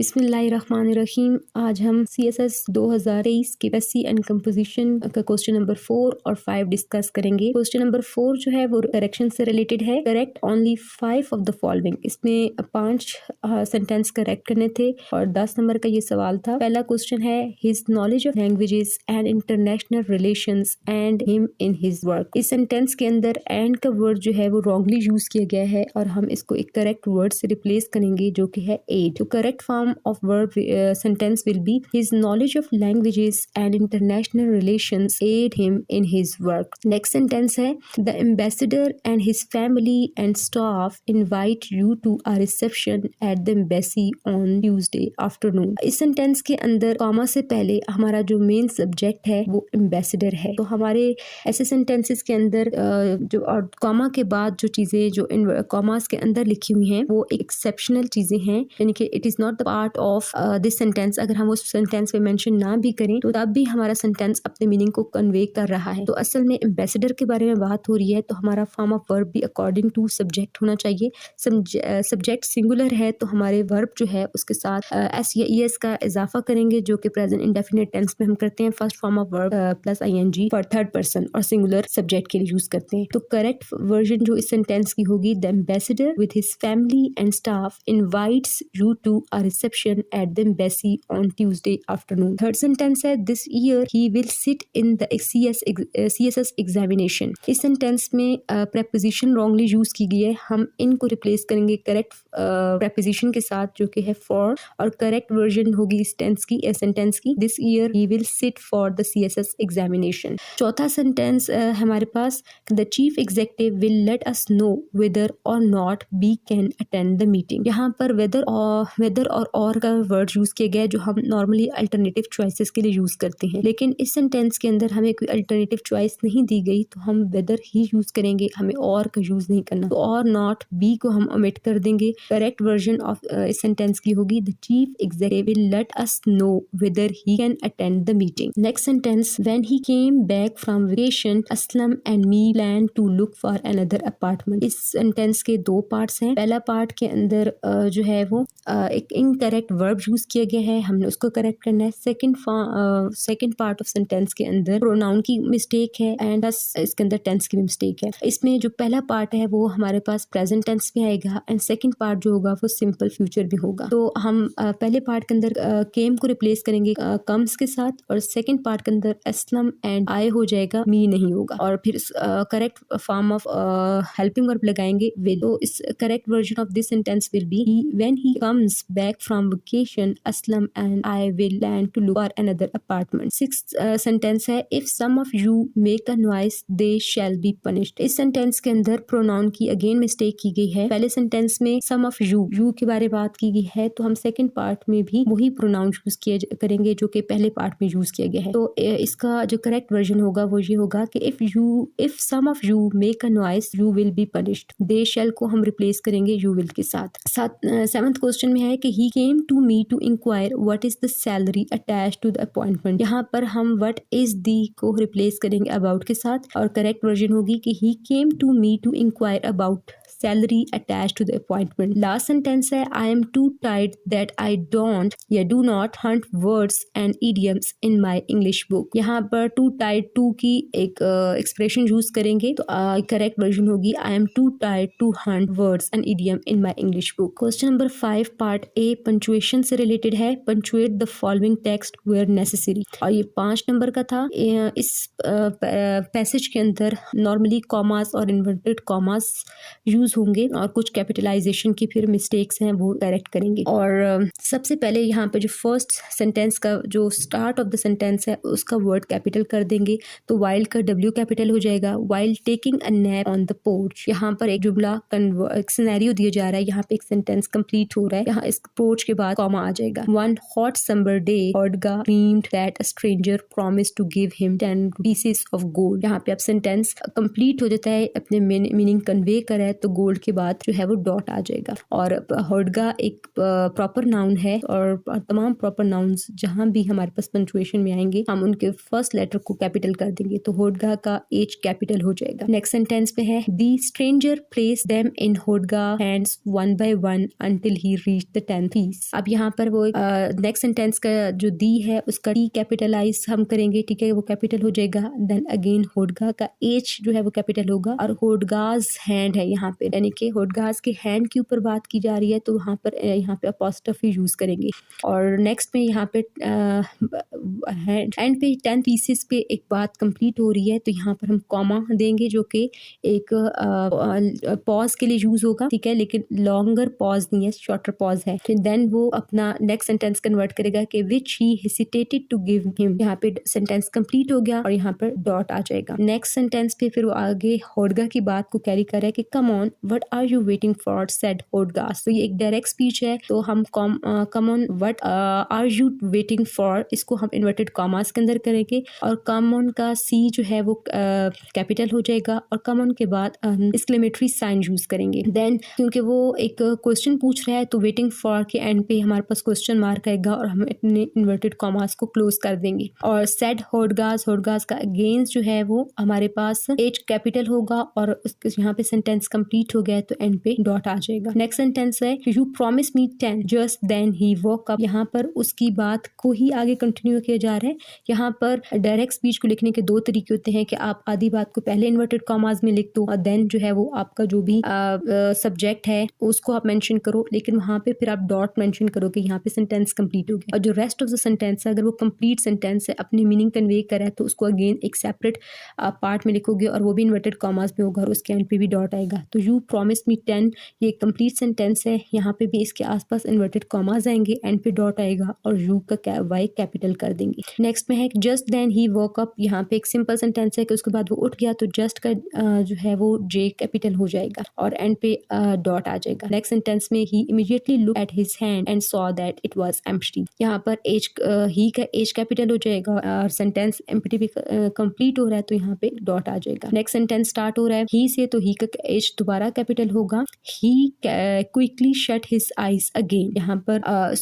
बिस्मिल्लाहिर्रहमानिर्रहीम। आज हम CSS 2023 के एससी एंड कंपोजिशन का क्वेश्चन नंबर 4 और 5 डिस्कस करेंगे। क्वेश्चन नंबर 4 जो है वो करेक्शन से रिलेटेड है। Correct only 5 of the following. इसमें 5 सेंटेंस करेक्ट करने थे और 10 नंबर का ये सवाल था। पहला क्वेश्चन है his knowledge of languages and international relations and him in his work. इस सेंटेंस के अंदर एंड का वर्ड जो है वो रॉन्गली यूज किया गया है और हम इसको एक करेक्ट वर्ड से रिप्लेस करेंगे जो कि है एड। तो correct form of verb sentence will be his knowledge of languages and international relations aid him in his work. Next sentence है the ambassador and his family and staff invite you to a reception at the embassy on Tuesday afternoon. इस sentence के अंदर comma से पहले हमारा जो main subject है वो एम्बेसडर है। तो हमारे ऐसे सेंटेंसेस के अंदर जो और कॉमा के बाद जो चीजें जो इन कॉमास के अंदर लिखी हुई हैं वो एक्सेप्शनल चीजें हैं, यानी कि it is not the part of this sentence. अगर हम उस सेंटेंस में मेंशन ना भी करें तो तब भी हमारा सेंटेंस अपने मीनिंग को कन्वे कर रहा है। तो असल में एम्बेसडर के बारे में बात हो रही है तो हमारा फॉर्म ऑफ वर्ब भी अकॉर्डिंग टू सब्जेक्ट होना चाहिए। सब्जेक्ट सिंगुलर है तो हमारे वर्ब जो है उसके साथ एस या ईएस का इजाफा करेंगे जो कि प्रेजेंट इंडेफिनिट टेंस में हम करते हैं। First form of verb plus ING for third person और सिंगुलर सब्जेक्ट के लिए यूज करते हैं। तो करेक्ट वर्जन जो इस सेंटेंस की होगी the ambassador with his family and staff invites you to a reception at the embassy on Tuesday afternoon. Third sentence है this year he will sit in the CSS examination. इस sentence में preposition wrongly use की गई है। हम इनको replace करेंगे correct preposition के साथ जो कि है फॉर, और करेक्ट वर्जन होगी इस सेंटेंस की this year he will sit for the CSS examination. चौथा सेंटेंस हमारे पास the chief executive will let us know whether और not we can attend the meeting. यहाँ पर वेदर और का वर्ड यूज किया गया है जो हम नॉर्मली अल्टरनेटिव चॉइसेस के लिए यूज करते हैं, लेकिन इस सेंटेंस के अंदर हमें कोई अल्टरनेटिव चॉइस नहीं दी गई तो हम वेदर ही यूज करेंगे, हमें और का यूज नहीं करना। तो और नॉट बी को हम ओमिट कर देंगे। करेक्ट वर्जन ऑफ इस सेंटेंस की होगी the chief executive will let us know whether he can attend the meeting. Next sentence when he came back from vacation Aslam and me plan to look for another apartment. इस sentence के दो parts हैं। पहला part के अंदर जो है वो एक इनकरेक्ट वर्ब यूज किया गया है, हमने उसको करेक्ट करना है। सेकंड पार्ट ऑफ सेंटेंस के अंदर प्रोनाउन की मिस्टेक है एंड इसके अंदर टेंस की भी मिस्टेक है। इसमें जो पहला पार्ट है वो हमारे पास प्रेजेंट टेंस में आएगा एंड सेकंड पार्ट जो होगा वो सिंपल फ्यूचर भी होगा। तो हम पहले पार्ट के अंदर केम को रिप्लेस करेंगे कम्स के साथ और सेकंड पार्ट के अंदर असलम एंड आए हो जाएगा, मी नहीं होगा, और फिर correct form of helping verb लगाएंगे विल। तो इस correct version of this sentence will be when he comes back from vacation Aslam and I will plan to look for another apartment. Sixth sentence है if some of you make a noise they shall be punished. इस sentence के अंदर pronoun की again mistake की गई है। पहले sentence में सम ऑफ यू के बारे में बात की गई है तो हम सेकंड पार्ट में भी वही प्रोनाउन यूज करेंगे जो कि पहले पार्ट में यूज किया गया है। तो इसका जो करेक्ट वर्जन होगा वो ये होगा कि if some of you make a noise you will be punished. They shall को हम रिप्लेस करेंगे यू विल के साथ। सेवंथ क्वेश्चन में है कि he came to me to inquire what is the salary attach to the appointment. यहाँ पर हम व्हाट इज दी को रिप्लेस करेंगे अबाउट के साथ और करेक्ट वर्जन होगी कि he came to me to inquire about salary attached to the appointment. Last sentence है I am too tired that I don't या do not hunt words and idioms in my English book. यहाँ पर too tired to की एक expression use करेंगे तो correct version होगी I am too tired to hunt words and idiom in my English book. Question number 5 part A punctuation से related है। punctuate the following text where necessary। और ये 5 number का था। इस पैसेज के अंदर नॉर्मली कॉमास और इन्वर्टेड कॉमास यूज होंगे और कुछ कैपिटलाइजेशन की फिर मिस्टेक्स हैं वो करेक्ट करेंगे। और सबसे पहले यहाँ पे जो फर्स्ट सेंटेंस का जो स्टार्ट ऑफ द सेंटेंस है उसका वर्ड कैपिटल कर देंगे तो वाइल्ड का W कैपिटल हो जाएगा। Wild taking a nap on the porch, यहाँ पर एक जुमला एक सिनेरियो दिया जा रहा है, यहाँ पे एक सेंटेंस कंप्लीट हो रहा है, यहाँ इस पोर्च के बाद कॉमा आ जाएगा। One hot summer day Hodga dreamed that a stranger promised to give him 10 pieces of gold। यहाँ पे अब सेंटेंस कंप्लीट हो जाता है, अपने मीनिंग कन्वे कर रहा है तो गोल्ड के बाद जो है वो डॉट आ जाएगा। और होडगा एक प्रॉपर नाउन है और तमाम प्रॉपर नाउन्स जहां भी हमारे पास पंक्चुएशन में आएंगे हम उनके फर्स्ट लेटर को कैपिटल कर देंगे तो होडगा का H कैपिटल हो जाएगा। नेक्स्ट सेंटेंस पे है the stranger place them in Hodga hands one by one until he reach the 10th piece. आइस। अब यहाँ पर वो नेक्स्ट सेंटेंस का जो दी है उसका टी कैपिटलाइज हम करेंगे, ठीक है, वो कैपिटल हो जाएगा। देन अगेन होडगा का एच जो है वो कैपिटल होगा और होडगाज हैंड है यहाँ पे, यानी कि होडगाज के हैंड के ऊपर बात की जा रही है तो यहाँ पे अपॉस्ट्रोफी यूज करेंगे। और नेक्स्ट में यहाँ पे एंड पे 10 पीसेस पे एक बात कंप्लीट हो रही है तो यहाँ पर हम कॉमा देंगे जो कि एक पॉज के लिए यूज होगा, ठीक है, लेकिन लॉन्गर पॉज नहीं है, शॉर्टर पॉज है। फिर देन वो अपना नेक्स्ट सेंटेंस कन्वर्ट करेगा कि विच ही हेसिटेटेड टू गिव हिम, यहाँ पे सेंटेंस कंप्लीट हो गया और यहाँ पर डॉट आ जाएगा। नेक्स्ट सेंटेंस पे फिर वो आगे होडगा की बात को कैरी कर रहा है कि come on what are you waiting for said Hodgas. तो ये एक डायरेक्ट स्पीच है तो हम come on what are you waiting for इसको हम इन्वर्टेड कॉमास के अंदर करेंगे और कम ऑन का सी जो है वो कैपिटल हो जाएगा और कम ऑन के बाद एक्सक्लेमेटरी साइन यूज करेंगे। देन क्योंकि वो एक क्वेश्चन पूछ रहा है तो वेटिंग फॉर के एंड पे हमारे पास क्वेश्चन मार्क आएगा और हम अपने इन्वर्टेड कॉमास को क्लोज कर देंगे। और सेड होडगास का अगेंस्ट जो है वो हमारे पास एच कैपिटल होगा और उसके यहाँ पे सेंटेंस कंप्लीट हो गया तो एंड पे डॉट आ जाएगा। नेक्स्ट सेंटेंस है you promise me 10 just then he woke up. यहाँ पर उसकी बात को ही आगे कंटिन्यू किया जा रहा है। यहाँ पर डायरेक्ट स्पीच को लिखने के दो तरीके होते हैं कि आप आधी बात को पहले इन्वर्टेड कॉमास में लिख दो और देन जो है वो आपका जो भी सब्जेक्ट है उसको आप मेंशन करो, लेकिन वहाँ पे फिर आप डॉट मेंशन करो कि यहाँ पे सेंटेंस कंप्लीट हो गया। और जो रेस्ट ऑफ द सेंटेंस है अगर वो कंप्लीट सेंटेंस है अपनी मीनिंग कन्वे करे तो उसको अगेन एक सेपरेट पार्ट में लिखोगे और वो भी इन्वर्टेड कॉमास में होगा और उसके एंड पे भी डॉट आएगा। तो यू प्रॉमिस मी 10 ये कंप्लीट सेंटेंस है, यहाँ पे भी इसके आसपास इन्वर्टेड कॉमास आएंगे, एंड पे डॉट आएगा और यू का वाई कैपिटल कर देंगे। नेक्स्ट में है just then he woke up. यहाँ पे एक सिंपल सेंटेंस है कि उसके बाद वो उठ गया तो जस्ट का जो है वो जे कैपिटल हो जाएगा और एंड पे डॉट आ जाएगा। नेक्स्ट सेंटेंस में he immediately look at his hand and saw that it was empty. यहाँ पर एज ही का एज कैपिटल हो जाएगा और सेंटेंस एम्प्टी भी कंप्लीट हो रहा है तो यहाँ पे डॉट आ जाएगा। नेक्स्ट सेंटेंस स्टार्ट हो रहा है ही से तो ही का एज दोबारा कैपिटल होगा। He quickly shut his eyes again. यहाँ पर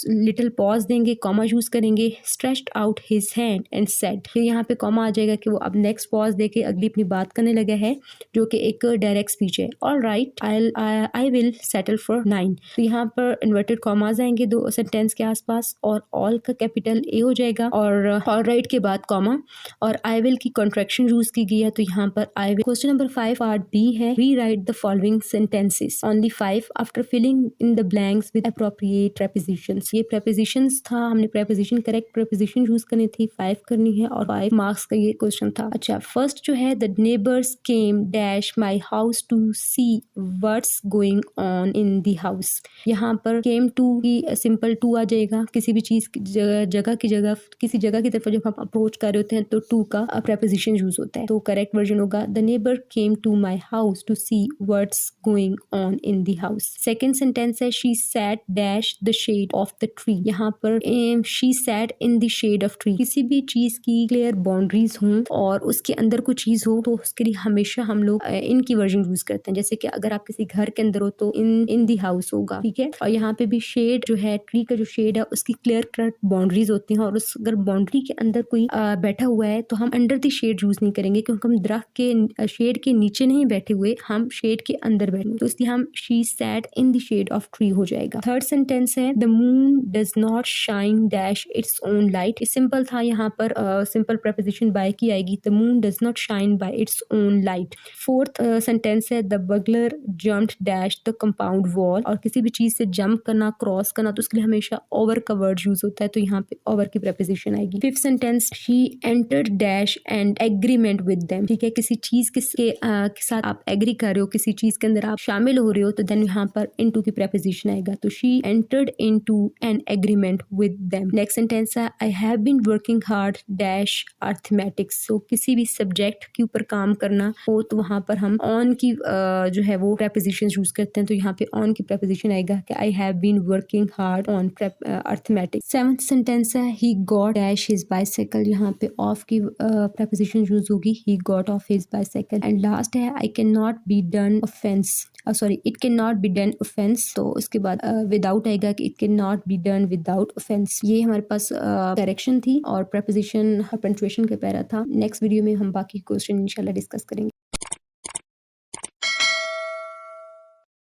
लिटिल पॉज देंगे, कॉमा यूज करेंगे, stretched out his hand and said. फिर यहाँ पे कॉमा आ जाएगा कि वो अब नेक्स्ट पॉज देके अगली अपनी बात करने लगा है जो कि एक डायरेक्ट स्पीच है। All right I will settle for 9। तो यहाँ पर इन्वर्टेड कॉमाज आएंगे दो सेंटेंस के आसपास और ऑल का कैपिटल ए हो जाएगा और ऑल राइट के बाद कॉमा और आई विल की कॉन्ट्रैक्शन यूज की गई है तो यहाँ पर I will. Question number 5 part B है rewrite the following sentences only 5 after filling in the blanks with appropriate prepositions. ये प्रेपोजिशंस था, हमने प्रेपोजिशन करेक्ट प्रेपोजिशन यूज करनी थी, 5 करनी है और 5 मार्क्स का ये क्वेश्चन था। अच्छा, फर्स्ट जो है the neighbours came dash my house to see what's going on in the house. यहाँ पर केम टू की सिंपल टू आ जाएगा, किसी भी चीज जगह की जगह किसी जगह की तरफ जब हम अप्रोच कर रहे होते हैं तो टू का प्रेपोजिशन यूज होता है। तो करेक्ट वर्जन होगा the neighbour came to my house to see what's going on in the house. Second sentence है she sat dash the shade of the tree. यहाँ पर she sat in the shade of tree. किसी भी चीज की clear boundaries हों और उसके अंदर कोई चीज हो तो उसके लिए हमेशा हम लोग इनकी वर्जन यूज करते हैं। जैसे कि अगर आप किसी घर के अंदर हो तो इन दी हाउस होगा, ठीक है। और यहाँ पे भी शेड जो है ट्री का जो शेड है उसकी क्लियर कट बाउंड्रीज होती हैं और उस अगर बाउंड्री के अंदर कोई बैठा हुआ है तो हम अंडर दी शेड यूज नहीं करेंगे क्योंकि हम दरख्त के शेड के नीचे नहीं बैठे हुए, हम शेड के अंदर बैठे, तो इसलिए हम she sat in the shade of tree हो जाएगा। थर्ड सेंटेंस है the moon does not shine dash its own light. Simple था, यहाँ पर सिंपल प्रेपोजिशन बाय की आएगी the moon does not shine by its own light. Fourth sentence है the burglar jumped dash the compound wall. और किसी भी चीज से जंप करना, क्रॉस करना तो उसके लिए हमेशा ओवर का वर्ड यूज होता है तो यहाँ पे ओवर की प्रेपोजिशन आएगी। Fifth sentence she entered dash and agreement with them, ठीक है। किसी चीज के साथ आप एग्री कर रहे हो, किसी चीज के अंदर आप शामिल हो रहे हो तो देन यहाँ पर इनटू की प्रेपोजिशन आएगा तो she entered into an agreement with them. Next sentence है I have been working hard dash arithmetics. So किसी भी सब्जेक्ट के ऊपर काम करना हो तो वहां पर हम ऑन की जो है वो प्रेपोजिशन यूज करते हैं तो यहाँ पे ऑन की प्रेपोजिशन आएगा कि I have been working hard on arithmetics. Seventh sentence है he got dash his bicycle. यहाँ पे ऑफ की प्रेपोजिशन यूज होगी he got off his bicycle. And last है I can not be done offence, sorry it can not be done offence. तो उसके बाद without आएगा कि it can not be done without offence. ये हमारे पास करेक्शन थी और प्रेपोजिशन पंक्चुएशन का पैरा था। नेक्स्ट वीडियो में हम बाकी क्वेश्चन इंशाल्लाह डिस्कस करेंगे।